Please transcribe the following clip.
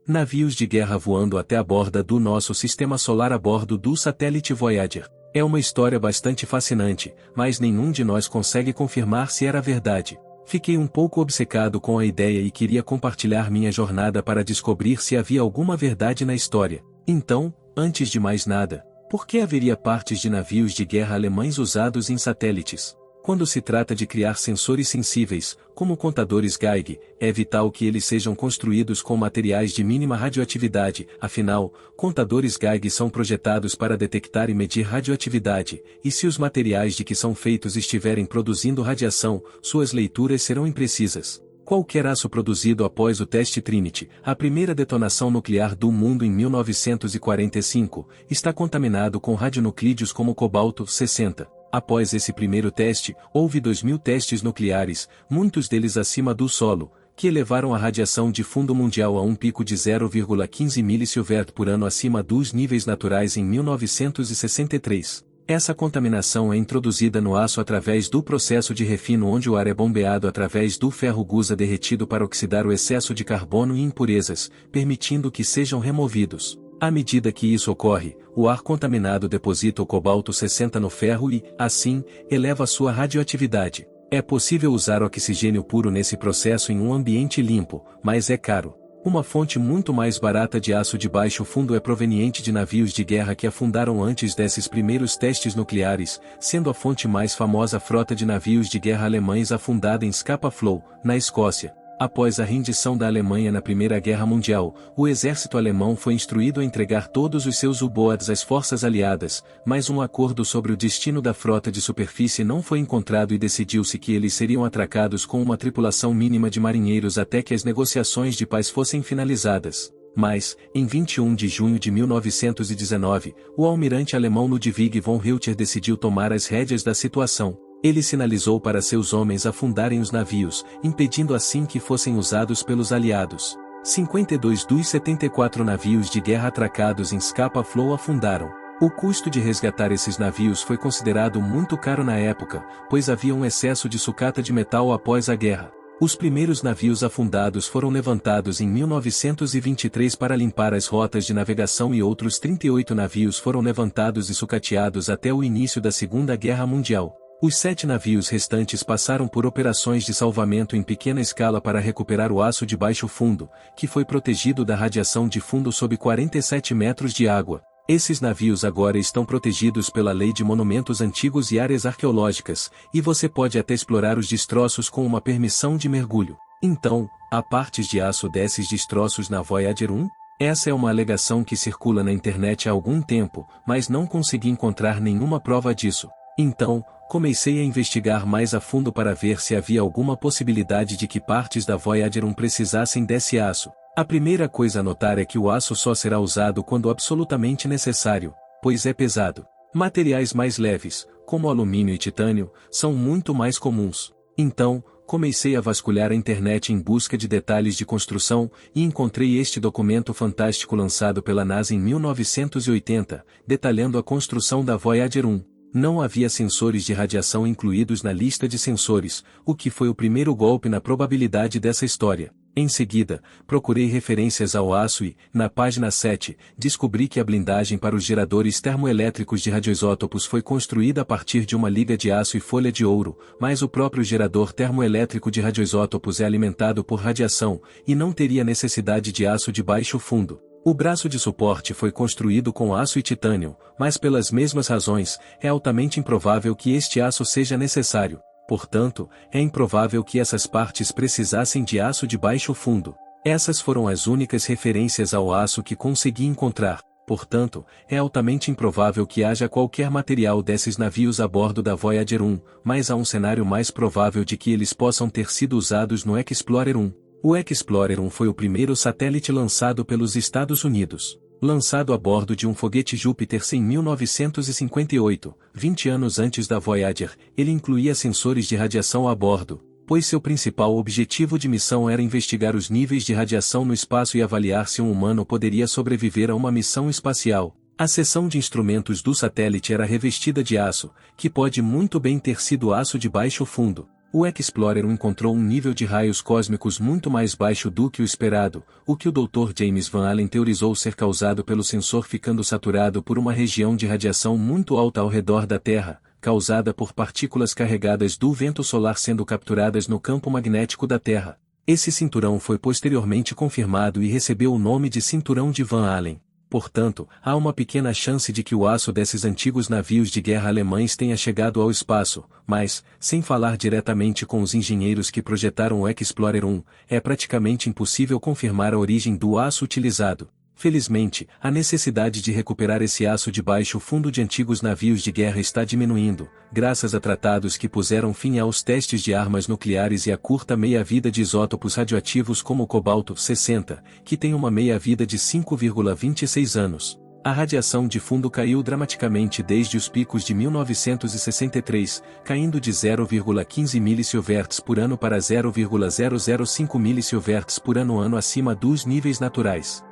Navios de guerra voando até a borda do nosso sistema solar a bordo do satélite Voyager. É uma história bastante fascinante, mas nenhum de nós consegue confirmar se era verdade. Fiquei um pouco obcecado com a ideia e queria compartilhar minha jornada para descobrir se havia alguma verdade na história. Então, antes de mais nada, por que haveria partes de navios de guerra alemães usados em satélites? Quando se trata de criar sensores sensíveis, como contadores Geiger, é vital que eles sejam construídos com materiais de mínima radioatividade, afinal, contadores Geiger são projetados para detectar e medir radioatividade, e se os materiais de que são feitos estiverem produzindo radiação, suas leituras serão imprecisas. Qualquer aço produzido após o teste Trinity, a primeira detonação nuclear do mundo em 1945, está contaminado com radionuclídeos como cobalto-60. Após esse primeiro teste, houve 2.000 testes nucleares, muitos deles acima do solo, que elevaram a radiação de fundo mundial a um pico de 0,15 milisievert por ano acima dos níveis naturais em 1963. Essa contaminação é introduzida no aço através do processo de refino onde o ar é bombeado através do ferro gusa derretido para oxidar o excesso de carbono e impurezas, permitindo que sejam removidos. À medida que isso ocorre, o ar contaminado deposita o cobalto-60 no ferro e, assim, eleva sua radioatividade. É possível usar oxigênio puro nesse processo em um ambiente limpo, mas é caro. Uma fonte muito mais barata de aço de baixo fundo é proveniente de navios de guerra que afundaram antes desses primeiros testes nucleares, sendo a fonte mais famosa a frota de navios de guerra alemães afundada em Scapa Flow, na Escócia. Após a rendição da Alemanha na Primeira Guerra Mundial, o exército alemão foi instruído a entregar todos os seus U-boats às forças aliadas, mas um acordo sobre o destino da frota de superfície não foi encontrado e decidiu-se que eles seriam atracados com uma tripulação mínima de marinheiros até que as negociações de paz fossem finalizadas. Mas, em 21 de junho de 1919, o almirante alemão Ludwig von Reuter decidiu tomar as rédeas da situação. Ele sinalizou para seus homens afundarem os navios, impedindo assim que fossem usados pelos aliados. 52 dos 74 navios de guerra atracados em Scapa Flow afundaram. O custo de resgatar esses navios foi considerado muito caro na época, pois havia um excesso de sucata de metal após a guerra. Os primeiros navios afundados foram levantados em 1923 para limpar as rotas de navegação e outros 38 navios foram levantados e sucateados até o início da Segunda Guerra Mundial. Os 7 navios restantes passaram por operações de salvamento em pequena escala para recuperar o aço de baixo fundo, que foi protegido da radiação de fundo sob 47 metros de água. Esses navios agora estão protegidos pela Lei de Monumentos Antigos e Áreas Arqueológicas, e você pode até explorar os destroços com uma permissão de mergulho. Então, há partes de aço desses destroços na Voyager 1? Essa é uma alegação que circula na internet há algum tempo, mas não consegui encontrar nenhuma prova disso. Então, comecei a investigar mais a fundo para ver se havia alguma possibilidade de que partes da Voyager 1 precisassem desse aço. A primeira coisa a notar é que o aço só será usado quando absolutamente necessário, pois é pesado. Materiais mais leves, como alumínio e titânio, são muito mais comuns. Então, comecei a vasculhar a internet em busca de detalhes de construção, e encontrei este documento fantástico lançado pela NASA em 1980, detalhando a construção da Voyager 1. Não havia sensores de radiação incluídos na lista de sensores, o que foi o primeiro golpe na probabilidade dessa história. Em seguida, procurei referências ao aço e, na página 7, descobri que a blindagem para os geradores termoelétricos de radioisótopos foi construída a partir de uma liga de aço e folha de ouro, mas o próprio gerador termoelétrico de radioisótopos é alimentado por radiação, e não teria necessidade de aço de baixo fundo. O braço de suporte foi construído com aço e titânio, mas pelas mesmas razões, é altamente improvável que este aço seja necessário. Portanto, é improvável que essas partes precisassem de aço de baixo fundo. Essas foram as únicas referências ao aço que consegui encontrar. Portanto, é altamente improvável que haja qualquer material desses navios a bordo da Voyager 1, mas há um cenário mais provável de que eles possam ter sido usados no Explorer 1. O Explorer 1 foi o primeiro satélite lançado pelos Estados Unidos. Lançado a bordo de um foguete Júpiter em 1958, 20 anos antes da Voyager, ele incluía sensores de radiação a bordo, pois seu principal objetivo de missão era investigar os níveis de radiação no espaço e avaliar se um humano poderia sobreviver a uma missão espacial. A seção de instrumentos do satélite era revestida de aço, que pode muito bem ter sido aço de baixo fundo. O Explorer 1 encontrou um nível de raios cósmicos muito mais baixo do que o esperado, o que o Dr. James Van Allen teorizou ser causado pelo sensor ficando saturado por uma região de radiação muito alta ao redor da Terra, causada por partículas carregadas do vento solar sendo capturadas no campo magnético da Terra. Esse cinturão foi posteriormente confirmado e recebeu o nome de Cinturão de Van Allen. Portanto, há uma pequena chance de que o aço desses antigos navios de guerra alemães tenha chegado ao espaço, mas, sem falar diretamente com os engenheiros que projetaram o Explorer 1, é praticamente impossível confirmar a origem do aço utilizado. Felizmente, a necessidade de recuperar esse aço de baixo fundo de antigos navios de guerra está diminuindo, graças a tratados que puseram fim aos testes de armas nucleares e à curta meia-vida de isótopos radioativos como o cobalto-60, que tem uma meia-vida de 5,26 anos. A radiação de fundo caiu dramaticamente desde os picos de 1963, caindo de 0,15 mSv por ano para 0,005 mSv por ano acima dos níveis naturais.